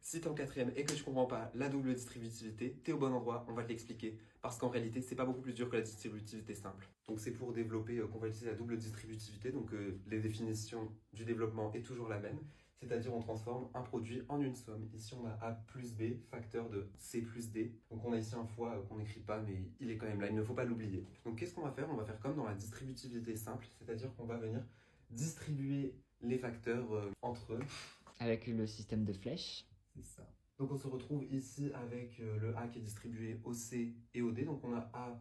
Si t'es en quatrième et que tu comprends pas la double distributivité, t'es au bon endroit, on va te l'expliquer. Parce qu'en réalité, c'est pas beaucoup plus dur que la distributivité simple. Donc c'est pour développer qu'on va utiliser la double distributivité. Donc les définitions du développement est toujours la même. C'est-à-dire on transforme un produit en une somme. Ici on a A plus B, facteur de C plus D. Donc on a ici un fois qu'on n'écrit pas, mais il est quand même là, il ne faut pas l'oublier. Donc qu'est-ce qu'on va faire? On va faire comme dans la distributivité simple, c'est-à-dire qu'on va venir distribuer les facteurs entre eux. Avec le système de flèches. C'est ça. Donc on se retrouve ici avec le A qui est distribué au C et au D. Donc on a A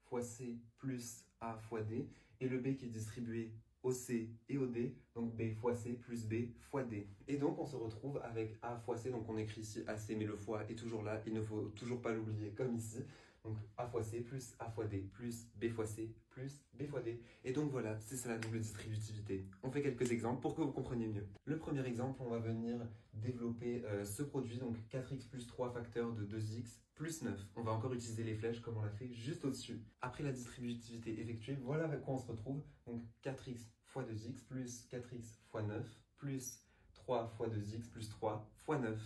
fois C plus A fois D. Et le B qui est distribué au C et au D. Donc B fois C plus B fois D. Et donc on se retrouve avec A fois C. Donc on écrit ici AC mais le fois est toujours là. Il ne faut toujours pas l'oublier comme ici. Donc A fois C plus A fois D plus B fois C plus B fois D. Et donc voilà, c'est ça la double distributivité. On fait quelques exemples pour que vous compreniez mieux. Le premier exemple, on va venir développer ce produit, donc 4x plus 3 facteur de 2x plus 9. On va encore utiliser les flèches comme on l'a fait juste au-dessus. Après la distributivité effectuée, voilà avec quoi on se retrouve. Donc 4x fois 2x plus 4x fois 9 plus 3 fois 2x plus 3 fois 9.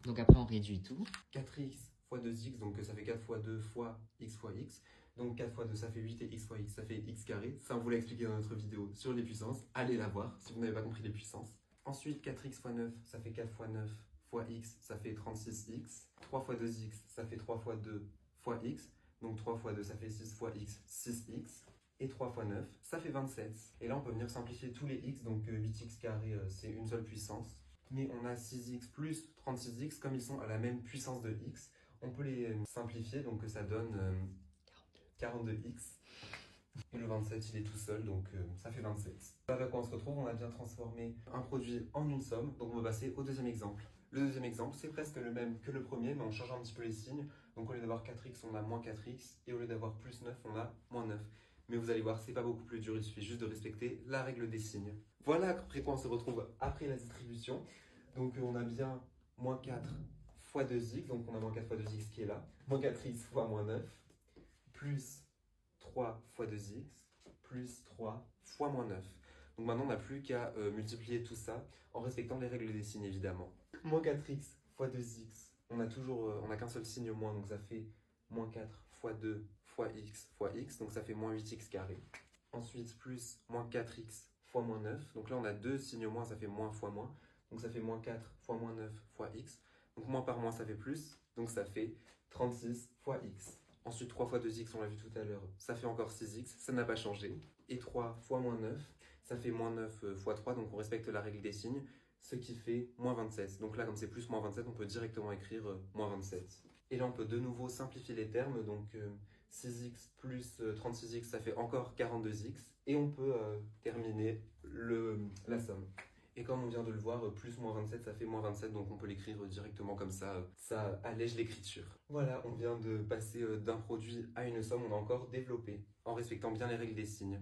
Donc après, on réduit tout. 4x fois 2x, donc ça fait 4 fois 2 fois x fois x. Donc 4 fois 2, ça fait 8 et x fois x, ça fait x carré. Ça, on vous l'a expliqué dans notre vidéo sur les puissances. Allez la voir si vous n'avez pas compris les puissances. Ensuite, 4x fois 9, ça fait 4 fois 9 fois x, ça fait 36x. 3 fois 2x, ça fait 3 fois 2 fois x. Donc 3 fois 2, ça fait 6 fois x, 6x. Et 3 fois 9, ça fait 27. Et là, on peut venir simplifier tous les x. Donc 8x carré, c'est une seule puissance. Mais on a 6x plus 36x, comme ils sont à la même puissance de x, on peut les simplifier, donc ça donne 42x. Et le 27, il est tout seul, donc ça fait 27. Avec quoi on se retrouve, on a bien transformé un produit en une somme, donc on va passer au deuxième exemple. Le deuxième exemple, c'est presque le même que le premier, mais on change un petit peu les signes. Donc au lieu d'avoir 4x, on a moins 4x, et au lieu d'avoir plus 9, on a moins 9. Mais vous allez voir, c'est pas beaucoup plus dur, il suffit juste de respecter la règle des signes. Voilà après quoi on se retrouve après la distribution. Donc on a bien moins 4 fois 2x, donc on a moins 4 fois 2x qui est là, moins 4x fois moins 9, plus 3 fois 2x, plus 3 fois moins 9. Donc maintenant on n'a plus qu'à multiplier tout ça en respectant les règles des signes évidemment. Moins 4x fois 2x, on a qu'un seul signe moins, donc ça fait moins 4 fois 2 fois x, donc ça fait moins 8x carré. Ensuite plus moins 4x fois moins 9, donc là on a deux signes moins, ça fait moins fois moins. Donc ça fait moins 4 fois moins 9 fois x. Donc moins par moins, ça fait plus. Donc ça fait 36 fois x. Ensuite, 3 fois 2x, on l'a vu tout à l'heure, ça fait encore 6x. Ça n'a pas changé. Et 3 fois moins 9, ça fait moins 9 fois 3. Donc on respecte la règle des signes. Ce qui fait moins 27. Donc là, comme c'est plus moins 27, on peut directement écrire moins 27. Et là, on peut de nouveau simplifier les termes. Donc 6x plus 36x, ça fait encore 42x. Et on peut terminer la somme. Et comme on vient de le voir, plus moins 27, ça fait moins 27, donc on peut l'écrire directement comme ça, ça allège l'écriture. Voilà, on vient de passer d'un produit à une somme, on a encore développé, en respectant bien les règles des signes.